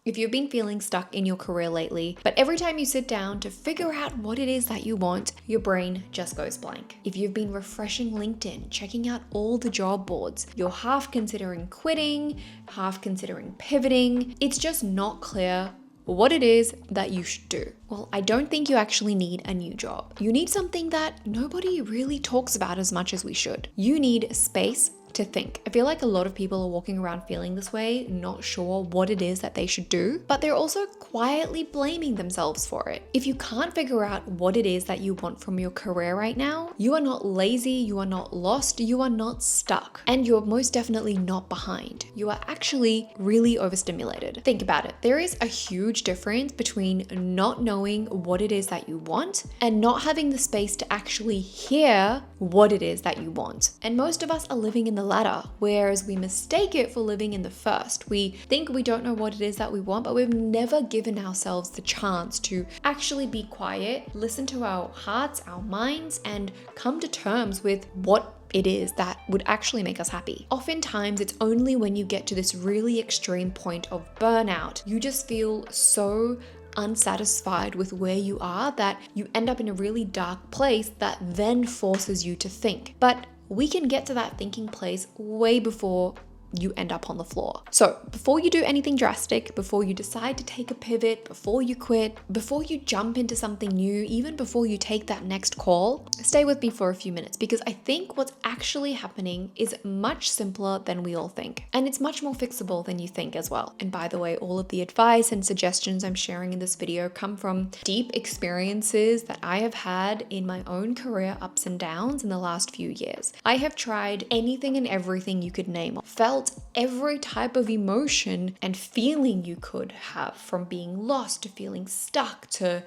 If you've been feeling stuck in your career lately, but every time you sit down to figure out what it is that you want, your brain just goes blank. If you've been refreshing LinkedIn, checking out all the job boards, you're half considering quitting, half considering pivoting, it's just not clear what it is that you should do. Well, I don't think you actually need a new job. You need something that nobody really talks about as much as we should. You need space to think. I feel like a lot of people are walking around feeling this way, not sure what it is that they should do, but they're also quietly blaming themselves for it. If you can't figure out what it is that you want from your career right now, you are not lazy, you are not lost, you are not stuck, and you're most definitely not behind. You are actually really overstimulated. Think about it. There is a huge difference between not knowing what it is that you want and not having the space to actually hear what it is that you want. And most of us are living in the latter, whereas we mistake it for living in the first. We think we don't know what it is that we want, but we've never given ourselves the chance to actually be quiet, listen to our hearts, our minds, and come to terms with what it is that would actually make us happy. Oftentimes, it's only when you get to this really extreme point of burnout, you just feel so unsatisfied with where you are that you end up in a really dark place that then forces you to think. But we can get to that thinking place way before you end up on the floor. So before you do anything drastic, before you decide to take a pivot, before you quit, before you jump into something new, even before you take that next call, stay with me for a few minutes, because I think what's actually happening is much simpler than we all think. And it's much more fixable than you think as well. And by the way, all of the advice and suggestions I'm sharing in this video come from deep experiences that I have had in my own career ups and downs in the last few years. I have tried anything and everything you could name, felt every type of emotion and feeling you could have, from being lost to feeling stuck to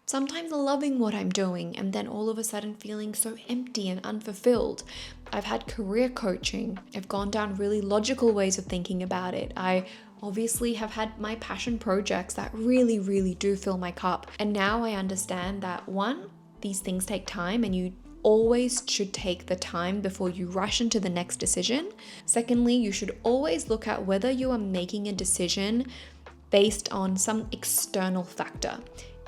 sometimes loving what I'm doing and then all of a sudden feeling so empty and unfulfilled. I've had career coaching. I've gone down really logical ways of thinking about it. I obviously have had my passion projects that really, really do fill my cup. And now I understand that one, these things take time and you always should take the time before you rush into the next decision. Secondly, you should always look at whether you are making a decision based on some external factor.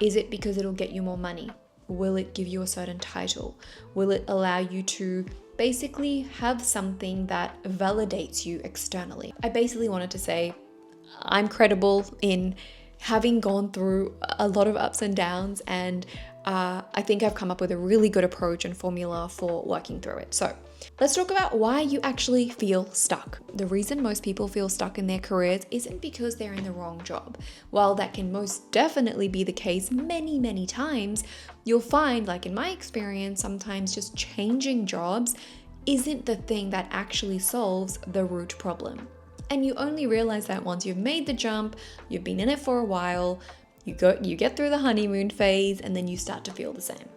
Is it because it'll get you more money? Will it give you a certain title? Will it allow you to basically have something that validates you externally? I basically wanted to say I'm credible in having gone through a lot of ups and downs, and I think I've come up with a really good approach and formula for working through it. So let's talk about why you actually feel stuck. The reason most people feel stuck in their careers isn't because they're in the wrong job. While that can most definitely be the case many, many times, you'll find, like in my experience, sometimes just changing jobs isn't the thing that actually solves the root problem. And you only realize that once you've made the jump, you've been in it for a while, you get through the honeymoon phase, and then you start to feel the same.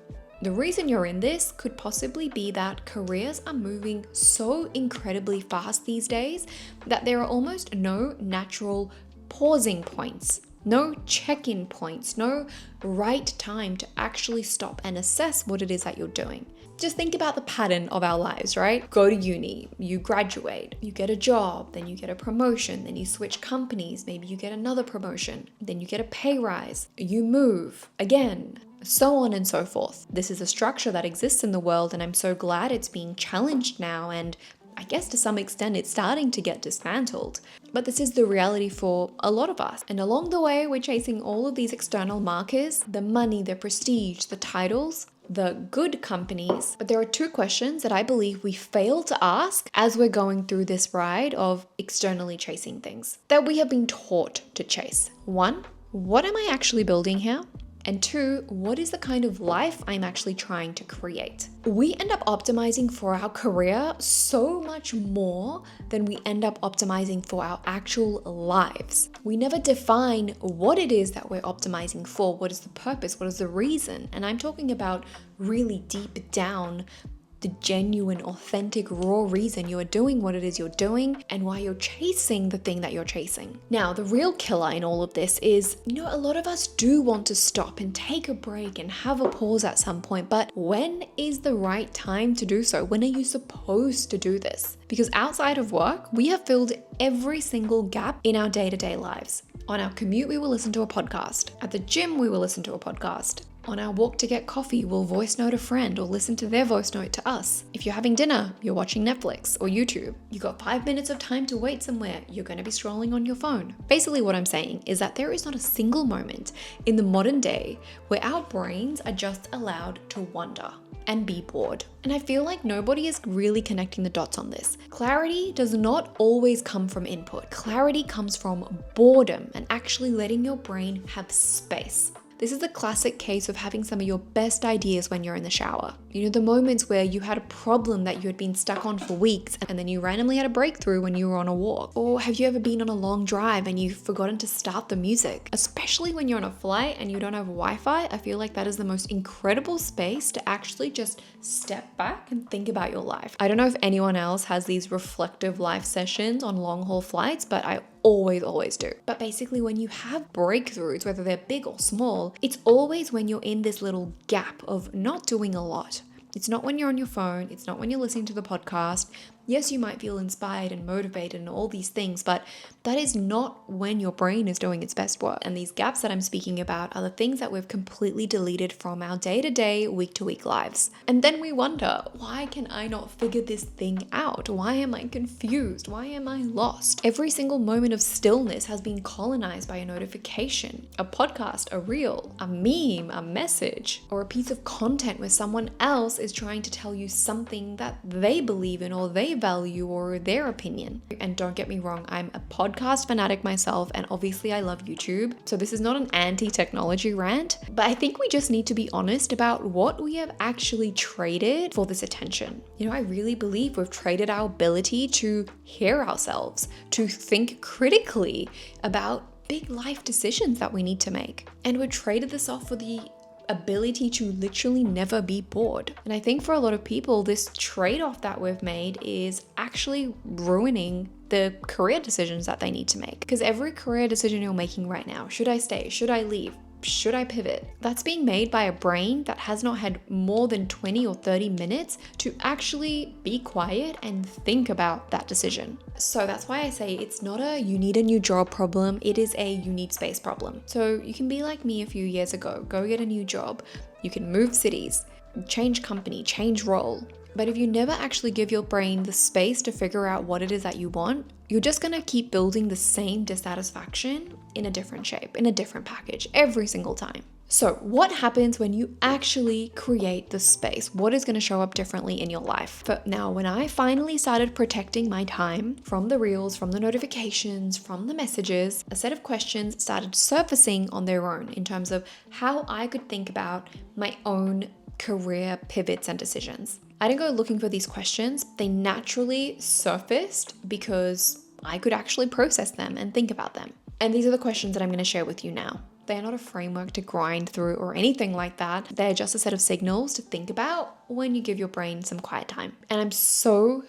The reason you're in this could possibly be that careers are moving so incredibly fast these days that there are almost no natural pausing points, no check-in points, no right time to actually stop and assess what it is that you're doing. Just think about the pattern of our lives, right? Go to uni, you graduate, you get a job, then you get a promotion, then you switch companies, maybe you get another promotion, then you get a pay rise, you move again, so on and so forth. This is a structure that exists in the world, and I'm so glad it's being challenged now, and I guess to some extent it's starting to get dismantled. But this is the reality for a lot of us. And along the way, we're chasing all of these external markers, the money, the prestige, the titles, the good companies. But there are two questions that I believe we fail to ask as we're going through this ride of externally chasing things that we have been taught to chase. One, what am I actually building here? And two, what is the kind of life I'm actually trying to create? We end up optimizing for our career so much more than we end up optimizing for our actual lives. We never define what it is that we're optimizing for. What is the purpose? What is the reason? And I'm talking about really deep down, the genuine, authentic, raw reason you are doing what it is you're doing and why you're chasing the thing that you're chasing. Now, the real killer in all of this is, a lot of us do want to stop and take a break and have a pause at some point, but when is the right time to do so? When are you supposed to do this? Because outside of work, we have filled every single gap in our day-to-day lives. On our commute, we will listen to a podcast. At the gym, we will listen to a podcast. On our walk to get coffee, we'll voice note a friend or listen to their voice note to us. If you're having dinner, you're watching Netflix or YouTube. You got 5 minutes of time to wait somewhere, you're going to be scrolling on your phone. Basically what I'm saying is that there is not a single moment in the modern day where our brains are just allowed to wander and be bored. And I feel like nobody is really connecting the dots on this. Clarity does not always come from input. Clarity comes from boredom and actually letting your brain have space. This is a classic case of having some of your best ideas when you're in the shower. You know, the moments where you had a problem that you had been stuck on for weeks and then you randomly had a breakthrough when you were on a walk. Or have you ever been on a long drive and you've forgotten to start the music? Especially when you're on a flight and you don't have Wi-Fi, I feel like that is the most incredible space to actually just step back and think about your life. I don't know if anyone else has these reflective life sessions on long haul flights, but I always do. But basically when you have breakthroughs, whether they're big or small, it's always when you're in this little gap of not doing a lot. It's not when you're on your phone. It's not when you're listening to the podcast. Yes, you might feel inspired and motivated and all these things, but that is not when your brain is doing its best work. And these gaps that I'm speaking about are the things that we've completely deleted from our day-to-day, week-to-week lives. And then we wonder, why can I not figure this thing out? Why am I confused? Why am I lost? Every single moment of stillness has been colonized by a notification, a podcast, a reel, a meme, a message, or a piece of content where someone else is trying to tell you something that they believe in or they value or their opinion. And don't get me wrong, I'm a podcast fanatic myself, and obviously I love YouTube, so this is not an anti-technology rant, but I think we just need to be honest about what we have actually traded for this attention. You know, I really believe we've traded our ability to hear ourselves, to think critically about big life decisions that we need to make. And we traded this off for the ability to literally never be bored. And I think for a lot of people, this trade-off that we've made is actually ruining the career decisions that they need to make. Because every career decision you're making right now, should I stay? Should I leave? Should I pivot? That's being made by a brain that has not had more than 20 or 30 minutes to actually be quiet and think about that decision. So that's why I say it's not a you need a new job problem, it is a you need space problem. So you can be like me a few years ago, go get a new job, you can move cities, change company, change role. But if you never actually give your brain the space to figure out what it is that you want, you're just gonna keep building the same dissatisfaction in a different shape, in a different package, every single time. So what happens when you actually create the space? What is gonna show up differently in your life? But now, when I finally started protecting my time from the reels, from the notifications, from the messages, a set of questions started surfacing on their own in terms of how I could think about my own career pivots and decisions. I didn't go looking for these questions. They naturally surfaced because I could actually process them and think about them. And these are the questions that I'm going to share with you now. They are not a framework to grind through or anything like that. They're just a set of signals to think about when you give your brain some quiet time. And I'm so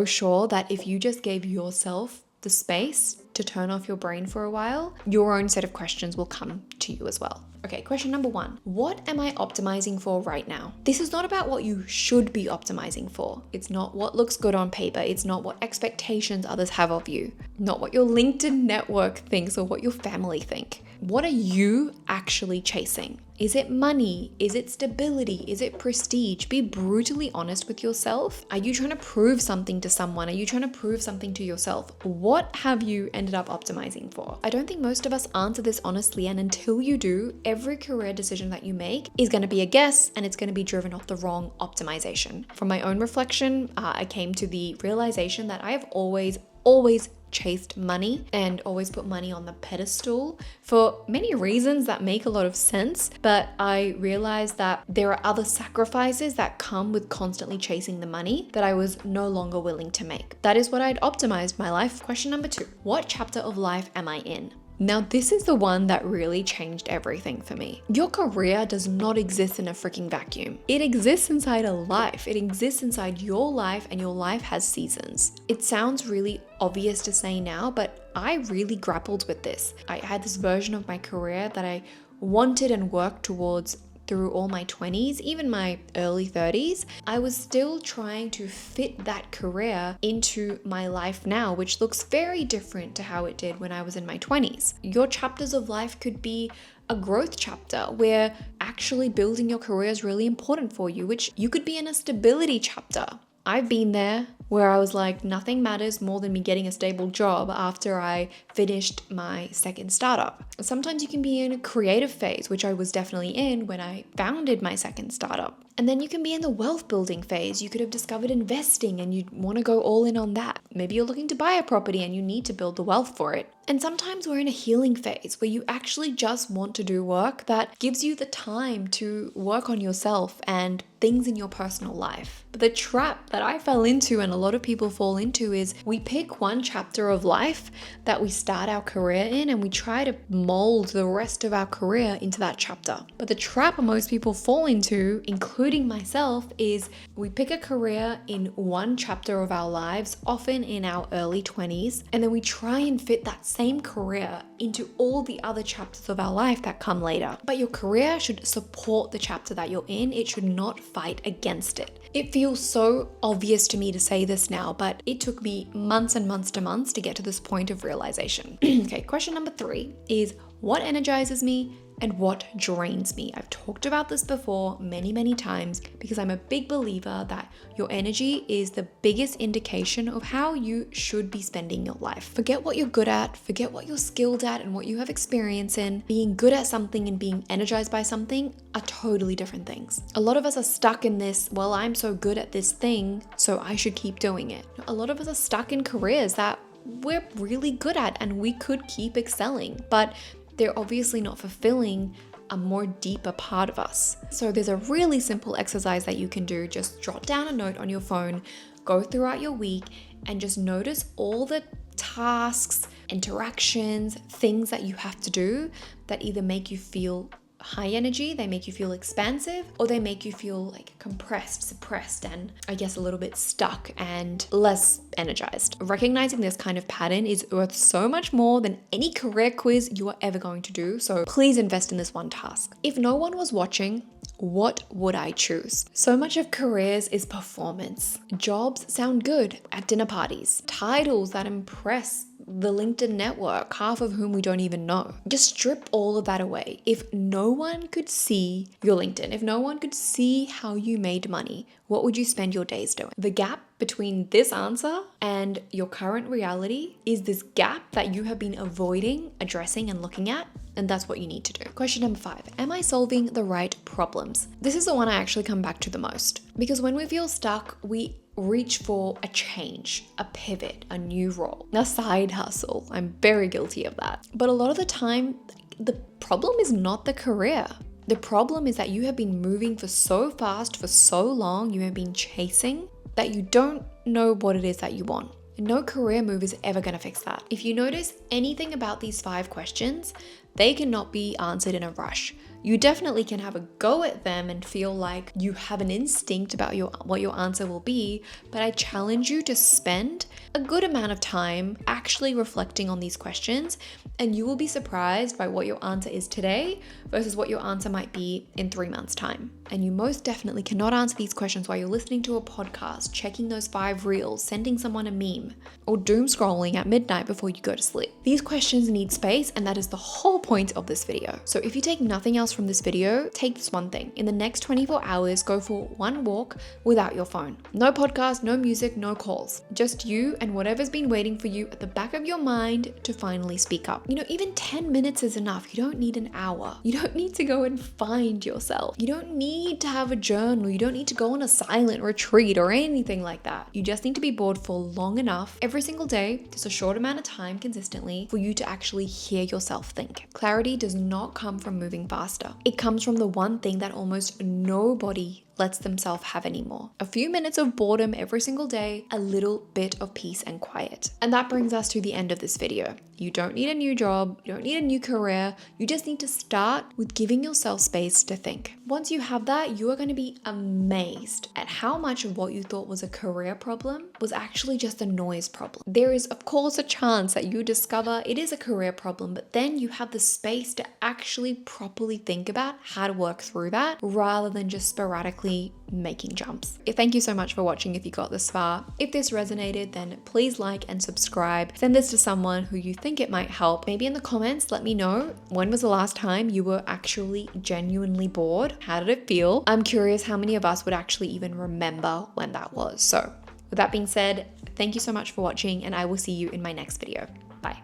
sure that if you just gave yourself the space to turn off your brain for a while, your own set of questions will come to you as well. Okay, question number 1. What am I optimizing for right now? This is not about what you should be optimizing for. It's not what looks good on paper. It's not what expectations others have of you. Not what your LinkedIn network thinks or what your family think. What are you actually chasing? Is it money? Is it stability? Is it prestige? Be brutally honest with yourself. Are you trying to prove something to someone? Are you trying to prove something to yourself? What have you ended up optimizing for? I don't think most of us answer this honestly, and until you do, every career decision that you make is going to be a guess, and it's going to be driven off the wrong optimization. From my own reflection, I came to the realization that I have always chased money and always put money on the pedestal for many reasons that make a lot of sense, but I realized that there are other sacrifices that come with constantly chasing the money that I was no longer willing to make. That is what I'd optimized my life. Question number 2, what chapter of life am I in? Now, this is the one that really changed everything for me. Your career does not exist in a freaking vacuum. It exists inside a life. It exists inside your life, and your life has seasons. It sounds really obvious to say now, but I really grappled with this. I had this version of my career that I wanted and worked towards through all my 20s, even my early 30s, I was still trying to fit that career into my life now, which looks very different to how it did when I was in my 20s. Your chapters of life could be a growth chapter where actually building your career is really important for you, which you could be in a stability chapter. I've been there where I was like, nothing matters more than me getting a stable job after I finished my second startup. Sometimes you can be in a creative phase, which I was definitely in when I founded my second startup. And then you can be in the wealth building phase. You could have discovered investing and you want to go all in on that. Maybe you're looking to buy a property and you need to build the wealth for it. And sometimes we're in a healing phase where you actually just want to do work that gives you the time to work on yourself and things in your personal life. But the trap that I fell into and a lot of people fall into is we pick one chapter of life that we start our career in and we try to mold the rest of our career into that chapter. But the trap most people fall into, including myself, is we pick a career in one chapter of our lives, often in our early 20s, and then we try and fit that same career into all the other chapters of our life that come later. But your career should support the chapter that you're in. It should not fight against it. It feels so obvious to me to say this now, but it took me months and months to get to this point of realization. Okay, question number 3 is what energizes me and what drains me. I've talked about this before many times because I'm a big believer that your energy is the biggest indication of how you should be spending your life. Forget what you're good at, forget what you're skilled at and what you have experience in. Being good at something and being energized by something are totally different things. A lot of us are stuck in this, well, I'm so good at this thing, so I should keep doing it. A lot of us are stuck in careers that we're really good at and we could keep excelling, but they're obviously not fulfilling a more deeper part of us. So there's a really simple exercise that you can do. Just jot down a note on your phone, go throughout your week and just notice all the tasks, interactions, things that you have to do that either make you feel high energy, they make you feel expansive, or they make you feel like compressed, suppressed, and I guess a little bit stuck and less energized. Recognizing this kind of pattern is worth so much more than any career quiz you are ever going to do. So please invest in this one task. If no one was watching, what would I choose? So much of careers is performance. Jobs sound good at dinner parties. Titles that impress the LinkedIn network, half of whom we don't even know. Just strip all of that away. If no one could see your LinkedIn, if no one could see how you made money, what would you spend your days doing? The gap between this answer and your current reality is this gap that you have been avoiding, addressing, and looking at. And that's what you need to do. Question number 5, am I solving the right problems? This is the one I actually come back to the most because when we feel stuck, we reach for a change, a pivot, a new role, a side hustle. I'm very guilty of that. But a lot of the time, the problem is not the career. The problem is that you have been moving for so fast, for so long, you have been chasing that you don't know what it is that you want. No career move is ever going to fix that. If you notice anything about these 5 questions, they cannot be answered in a rush. You definitely can have a go at them and feel like you have an instinct about what your answer will be, but I challenge you to spend a good amount of time actually reflecting on these questions, and you will be surprised by what your answer is today versus what your answer might be in 3 months' time. And you most definitely cannot answer these questions while you're listening to a podcast, checking those 5 reels, sending someone a meme, or doom scrolling at midnight before you go to sleep. These questions need space, and that is the whole point of this video. So if you take nothing else from this video, take this one thing. In the next 24 hours, go for one walk without your phone. No podcast, no music, no calls. Just you and whatever's been waiting for you at the back of your mind to finally speak up. Even 10 minutes is enough. You don't need an hour. You don't need to go and find yourself. You don't need to have a journal. You don't need to go on a silent retreat or anything like that. You just need to be bored for long enough every single day, just a short amount of time consistently, for you to actually hear yourself think. Clarity does not come from moving faster. It comes from the one thing that almost nobody lets themselves have anymore. A few minutes of boredom every single day, a little bit of peace and quiet. And that brings us to the end of this video. You don't need a new job, you don't need a new career, you just need to start with giving yourself space to think. Once you have that, you are going to be amazed at how much of what you thought was a career problem was actually just a noise problem. There is, of course, a chance that you discover it is a career problem, but then you have the space to actually properly think about how to work through that rather than just sporadically making jumps. Thank you so much for watching if you got this far. If this resonated, then please like and subscribe. Send this to someone who you think it might help. Maybe in the comments, let me know, when was the last time you were actually genuinely bored? How did it feel? I'm curious how many of us would actually even remember when that was. So with that being said, thank you so much for watching, and I will see you in my next video. Bye.